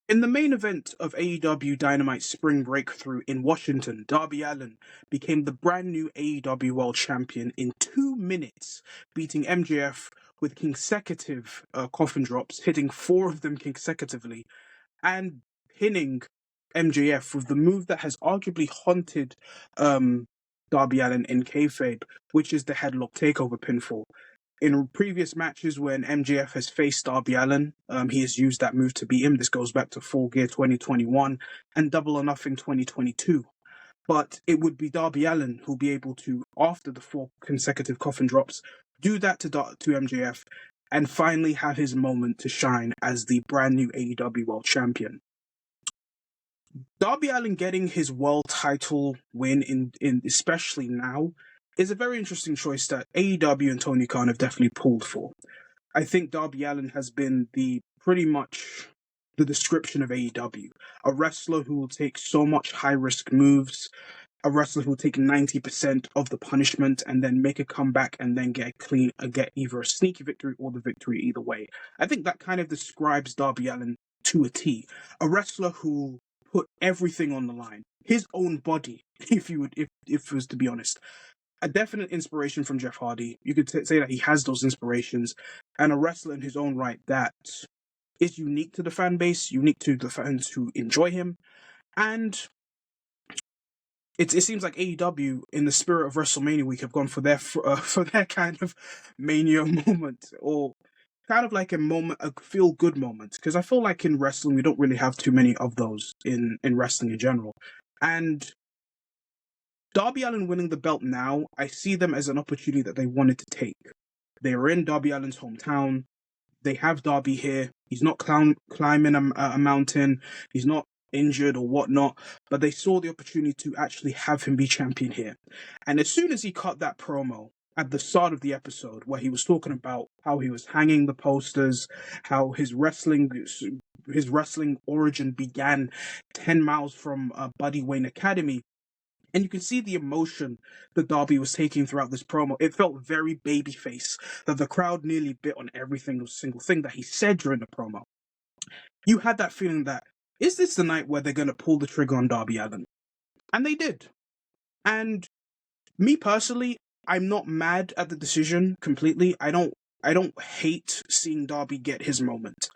In the main event of AEW Dynamite Spring Breakthrough in Washington, Darby Allin became the brand new AEW World Champion in 2 minutes, beating MJF with consecutive coffin drops, hitting 4 of them consecutively, and pinning MJF with the move that has arguably haunted Darby Allin in kayfabe, which is the headlock takeover pinfall. In previous matches when MJF has faced Darby Allin, he has used that move to beat him. This goes back to Full Gear 2021 and Double or Nothing 2022. But it would be Darby Allin who'll be able to, after the 4 consecutive coffin drops, do that to MJF and finally have his moment to shine as the brand new AEW World Champion. Darby Allin getting his world title win in especially now is a very interesting choice that AEW and Tony Khan have definitely pulled for. I think Darby Allin has been pretty much the description of AEW. A wrestler who will take so much high-risk moves, a wrestler who will take 90% of the punishment and then make a comeback and then get either a sneaky victory or the victory either way. I think that kind of describes Darby Allin to a T. A wrestler who put everything on the line. His own body, if it was to be honest. A definite inspiration from Jeff Hardy. You could say that he has those inspirations, and a wrestler in his own right that is unique to the fan base, unique to the fans who enjoy him, and it seems like AEW, in the spirit of WrestleMania week, have gone for their kind of mania moment, or kind of like a feel-good moment, because I feel like in wrestling we don't really have too many of those in wrestling in general, and Darby Allin winning the belt now, I see them as an opportunity that they wanted to take. They are in Darby Allin's hometown. They have Darby here. He's not climbing a mountain. He's not injured or whatnot. But they saw the opportunity to actually have him be champion here. And as soon as he cut that promo at the start of the episode, where he was talking about how he was hanging the posters, how his wrestling origin began 10 miles from Buddy Wayne Academy, and you can see the emotion that Darby was taking throughout this promo. It felt very babyface, that the crowd nearly bit on every single thing that he said during the promo. You had that feeling that, is this the night where they're going to pull the trigger on Darby Allin? And they did. And me personally, I'm not mad at the decision completely. I don't hate seeing Darby get his moment.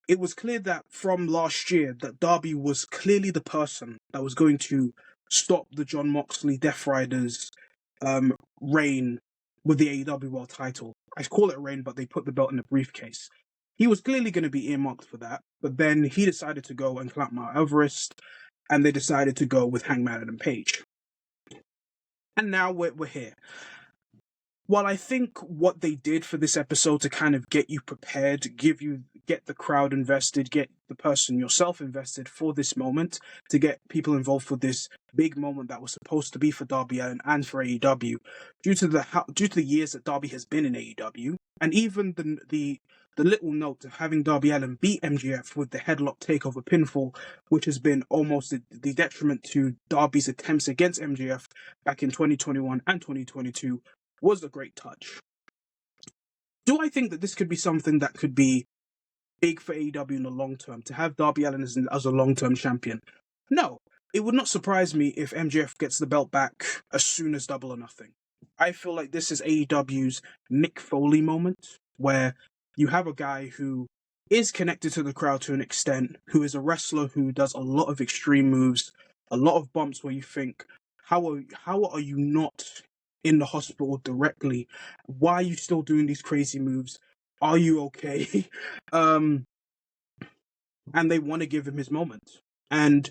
It was clear that from last year that Darby was clearly the person that was going to stop the Jon Moxley Death Riders reign with the AEW World title. I call it a reign, but they put the belt in a briefcase. He was clearly going to be earmarked for that, but then he decided to go and clamp Mount Everest, and they decided to go with Hangman Adam Page. And now we're here. While I think what they did for this episode to kind of get you prepared, get the crowd invested, get the person yourself invested for this moment, to get people involved for this big moment that was supposed to be for Darby Allin and for AEW, due to the years that Darby has been in AEW, and even the little note of having Darby Allin beat MJF with the headlock takeover pinfall, which has been almost the detriment to Darby's attempts against MJF back in 2021 and 2022, was a great touch. Do I think that this could be something that could be big for AEW in the long term, to have Darby Allin as a long-term champion? No. It would not surprise me if MJF gets the belt back as soon as Double or Nothing. I feel like this is AEW's Mick Foley moment, where you have a guy who is connected to the crowd to an extent, who is a wrestler who does a lot of extreme moves, a lot of bumps where you think, how are you not in the hospital directly? Why are you still doing these crazy moves? Are you okay? And they want to give him his moment. And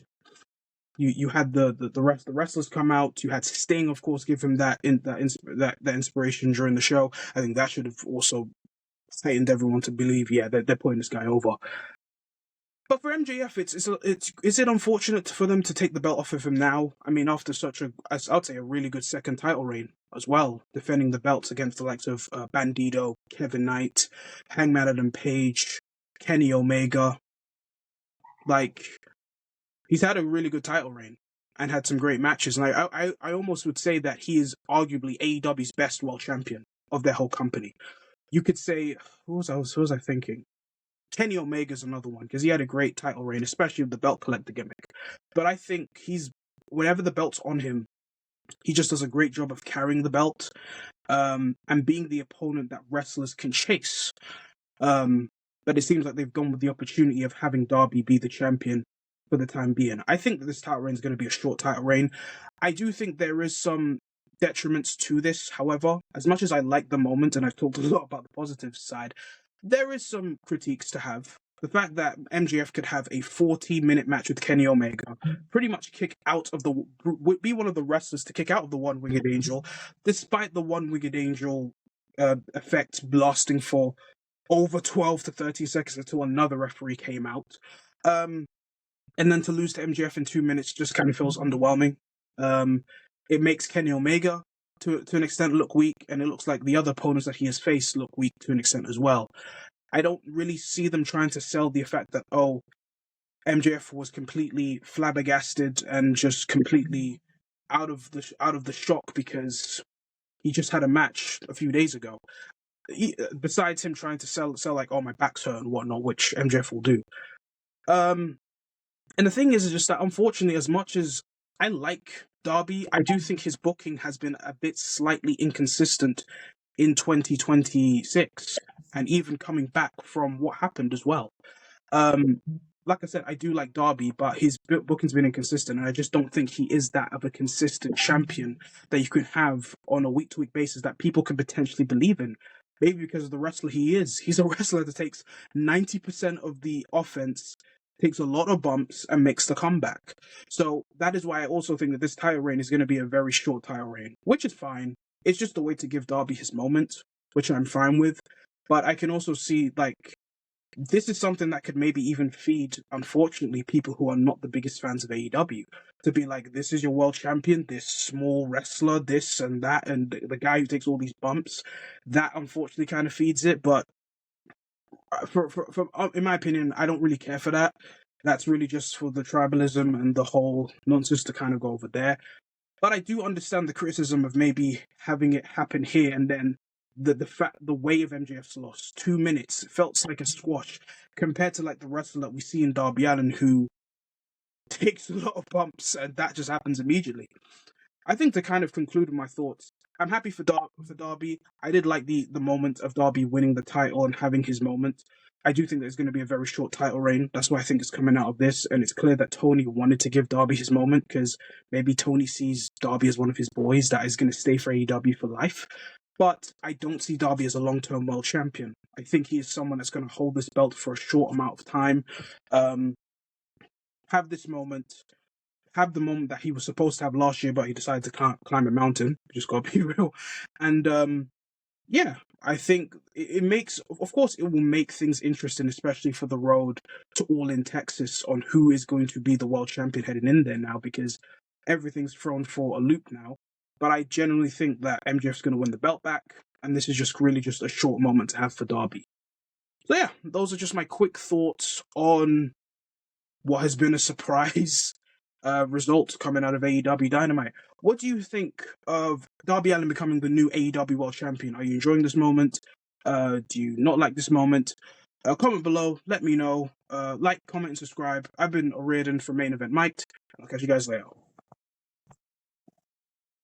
you had the wrestlers come out. You had Sting, of course, give him that inspiration during the show. I think that should have also heightened everyone to believe, yeah, they're putting this guy over. But for MJF, is it unfortunate for them to take the belt off of him now? I mean, after such I'd say a really good second title reign as well, defending the belts against the likes of Bandito, Kevin Knight, Hangman Adam Page, Kenny Omega. Like, he's had a really good title reign and had some great matches. And I almost would say that he is arguably AEW's best world champion of their whole company. You could say, who was I thinking? Kenny Omega's another one because he had a great title reign, especially with the belt collector gimmick. But I think whenever the belt's on him, he just does a great job of carrying the belt and being the opponent that wrestlers can chase. But it seems like they've gone with the opportunity of having Darby be the champion for the time being. I think that this title reign is going to be a short title reign. I do think there is some detriments to this, however. As much as I like the moment, and I've talked a lot about the positive side, there is some critiques to have. The fact that MJF could have a 40-minute match with Kenny Omega, pretty much be one of the wrestlers to kick out of the One-Winged Angel, despite the One-Winged Angel effect lasting for over 12 to 30 seconds until another referee came out. And then to lose to MJF in 2 minutes just kind of feels underwhelming. It makes Kenny Omega, to an extent, look weak, and it looks like the other opponents that he has faced look weak to an extent as well. I don't really see them trying to sell the effect that, MJF was completely flabbergasted and just completely out of the shock because he just had a match a few days ago. Besides him trying to sell like, my back's hurt and whatnot, which MJF will do. And the thing is just that, unfortunately, as much as I like Darby, I do think his booking has been a bit slightly inconsistent in 2026, and even coming back from what happened as well. Like I said, I do like Darby, but his booking's been inconsistent, and I just don't think he is that of a consistent champion that you can have on a week-to-week basis that people can potentially believe in. Maybe because of the wrestler he is. He's a wrestler that takes 90% of the offense, takes a lot of bumps, and makes the comeback. So that is why I also think that this title reign is going to be a very short title reign, which is fine. It's just a way to give Darby his moment, which I'm fine with. But I can also see, this is something that could maybe even feed, unfortunately, people who are not the biggest fans of AEW. To be like, this is your world champion, this small wrestler, this and that, and the guy who takes all these bumps. That, unfortunately, kind of feeds it. But in my opinion, I don't really care for that. That's really just for the tribalism and the whole nonsense to kind of go over there. But I do understand the criticism of maybe having it happen here and then the way of MJF's loss. 2 minutes felt like a squash compared to the wrestler that we see in Darby Allin, who takes a lot of bumps and that just happens immediately. I think to kind of conclude my thoughts, I'm happy for Darby. I did like the moment of Darby winning the title and having his moment. I do think there's going to be a very short title reign. That's why I think it's coming out of this. And it's clear that Tony wanted to give Darby his moment because maybe Tony sees Darby as one of his boys that is going to stay for AEW for life. But I don't see Darby as a long-term world champion. I think he is someone that's going to hold this belt for a short amount of time. Have this moment. Have the moment that he was supposed to have last year, but he decided to climb a mountain. Just gotta be real. And I think it makes, of course, it will make things interesting, especially for the road to All In Texas on who is going to be the world champion heading in there now, because everything's thrown for a loop now. But I generally think that MJF's going to win the belt back, and this is just really just a short moment to have for Darby. So yeah, those are just my quick thoughts on what has been a surprise result coming out of AEW Dynamite. What do you think of Darby Allin becoming the new AEW World Champion? Are you enjoying this moment? Do you not like this moment? Comment below, let me know. Like, comment, and subscribe. I've been O'Riordan from Main Event Mike. I'll catch you guys later.